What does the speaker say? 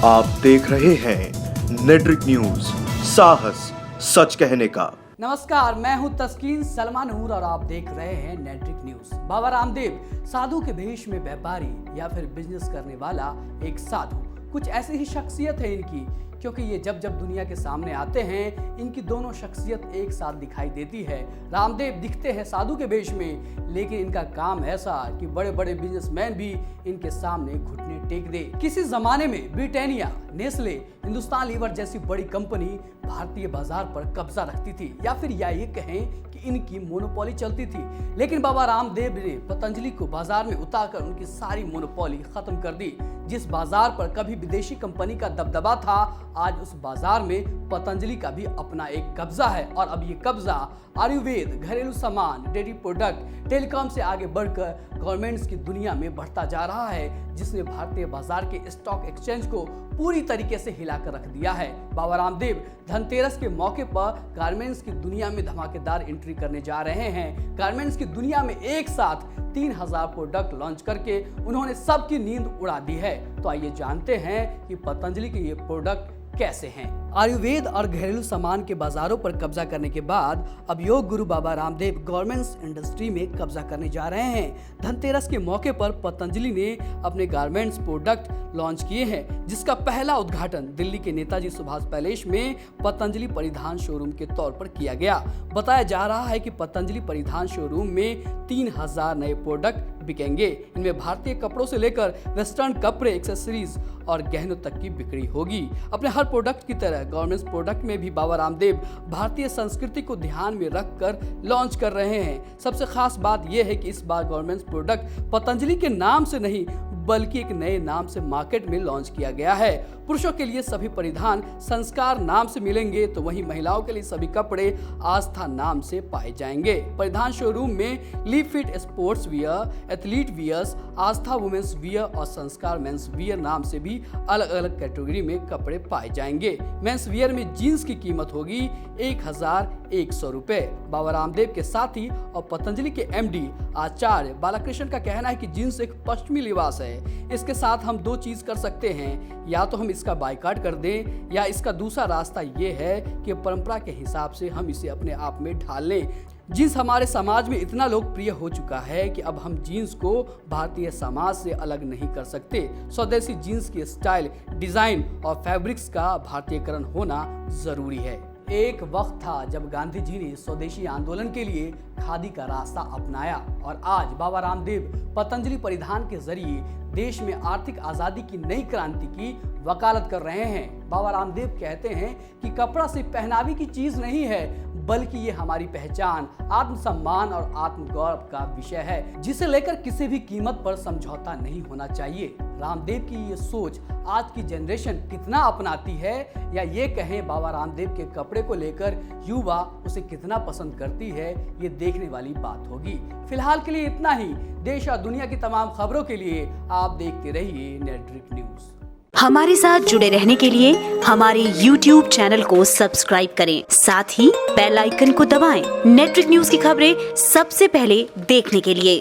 आप देख रहे हैं नेट्रिक न्यूज, साहस सच कहने का। नमस्कार, मैं हूं तस्कीन सलमान नूर और आप देख रहे हैं नेट्रिक न्यूज। बाबा रामदेव साधु के भेष में व्यापारी या फिर बिजनेस करने वाला एक साधु, कुछ ऐसी ही शख्सियत है इनकी, क्योंकि ये जब जब दुनिया के सामने आते हैं इनकी दोनों शख्सियत एक साथ दिखाई देती है। रामदेव दिखते हैं साधु के भेष में, लेकिन इनका काम ऐसा कि बड़े बड़े बिजनेसमैन भी इनके सामने घुटने टेक दे। किसी जमाने में ब्रिटानिया, नेस्ले, हिंदुस्तान लीवर जैसी बड़ी कंपनी भारतीय बाजार पर कब्जा रखती थी, या फिर ये कहें कि इनकी मोनोपोली चलती थी। लेकिन बाबा रामदेव ने पतंजलि को बाजार में उतारकर उनकी सारी मोनोपोली खत्म कर दी। जिस बाजार पर कभी विदेशी कंपनी का दबदबा था, आज उस बाजार में पतंजलि का भी अपना एक कब्जा है। और अब ये कब्जा आयुर्वेद, घरेलू सामान, डेयरी प्रोडक्ट, टेलीकॉम से आगे बढ़कर गवर्नमेंट्स की दुनिया में बढ़ता जा रहा है, जिसने भारतीय बाजार के स्टॉक एक्सचेंज को पूरी तरीके से हिलाकर रख दिया है। बाबा रामदेव धनतेरस के मौके पर गारमेंट्स की दुनिया में धमाकेदार एंट्री करने जा रहे हैं। गारमेंट्स की दुनिया में एक साथ 3000 प्रोडक्ट लॉन्च करके उन्होंने सबकी नींद उड़ा दी है। तो आइए जानते हैं कि पतंजलि के ये प्रोडक्ट कैसे हैं। आयुर्वेद और घरेलू सामान के बाजारों पर कब्जा करने के बाद अब योग गुरु बाबा रामदेव गारमेंट्स इंडस्ट्री में कब्जा करने जा रहे हैं। धनतेरस के मौके पर पतंजलि ने अपने गारमेंट्स प्रोडक्ट लॉन्च किए हैं, जिसका पहला उद्घाटन दिल्ली के नेताजी सुभाष पैलेस में पतंजलि परिधान शोरूम के तौर पर किया गया। बताया जा रहा है कि पतंजलि परिधान शोरूम में 3000 नए प्रोडक्ट बिकेंगे। इनमें भारतीय कपड़ों से लेकर वेस्टर्न कपड़े, एक्सेसरीज और गहनों तक की बिक्री होगी। अपने हर प्रोडक्ट की तरह गवर्नमेंट्स प्रोडक्ट में भी बाबा रामदेव भारतीय संस्कृति को ध्यान में रखकर लॉन्च कर रहे हैं। सबसे खास बात यह है कि इस बार गवर्नमेंट्स प्रोडक्ट पतंजलि के नाम से नहीं, बल्कि एक नए नाम से मार्केट में लॉन्च किया गया है। पुरुषों के लिए सभी परिधान संस्कार नाम से मिलेंगे, तो वहीं महिलाओं के लिए सभी कपड़े आस्था नाम से पाए जाएंगे। परिधान शोरूम में live fit sports wear, athlete wears, Aastha women's wear और संस्कार मेंस वियर नाम से भी अलग अलग कैटेगरी में कपड़े पाए जाएंगे। मेंस वियर में जीन्स की कीमत होगी 1100 रुपए। बाबा रामदेव के साथी और पतंजलि के MD आचार्य बालाकृष्ण का कहना है कि जीन्स एक पश्चिमी लिबास है। इसके साथ हम दो चीज कर सकते हैं, या तो हम इसका बायकॉट कर दें, या इसका दूसरा रास्ता ये है कि परंपरा के हिसाब से हम इसे अपने आप में ढाल लें। जीन्स हमारे समाज में इतना लोकप्रिय हो चुका है कि अब हम जीन्स को भारतीय समाज से अलग नहीं कर सकते। स्वदेशी जीन्स की स्टाइल, डिजाइन और फैब्रिक्स का भारतीयकरण होना जरूरी है। एक वक्त था जब गांधी जी ने स्वदेशी आंदोलन के लिए खादी का रास्ता अपनाया, और आज बाबा रामदेव पतंजलि परिधान के जरिए देश में आर्थिक आजादी की नई क्रांति की वकालत कर रहे हैं। बाबा रामदेव कहते हैं कि कपड़ा सिर्फ पहनावे की चीज नहीं है, बल्कि ये हमारी पहचान, आत्मसम्मान और आत्मगौरव का विषय है, जिसे लेकर किसी भी कीमत पर समझौता नहीं होना चाहिए। रामदेव की ये सोच आज की जनरेशन कितना अपनाती है, या ये कहें बाबा रामदेव के कपड़े को लेकर युवा उसे कितना पसंद करती है, ये देखने वाली बात होगी। फिलहाल के लिए इतना ही। देश और दुनिया की तमाम खबरों के लिए आप देखते रहिए नेट्रिक न्यूज। हमारे साथ जुड़े रहने के लिए हमारे YouTube चैनल को सब्सक्राइब करें, साथ ही बेल आइकन को दबाएं। नेट्रिक न्यूज की खबरें सबसे पहले देखने के लिए।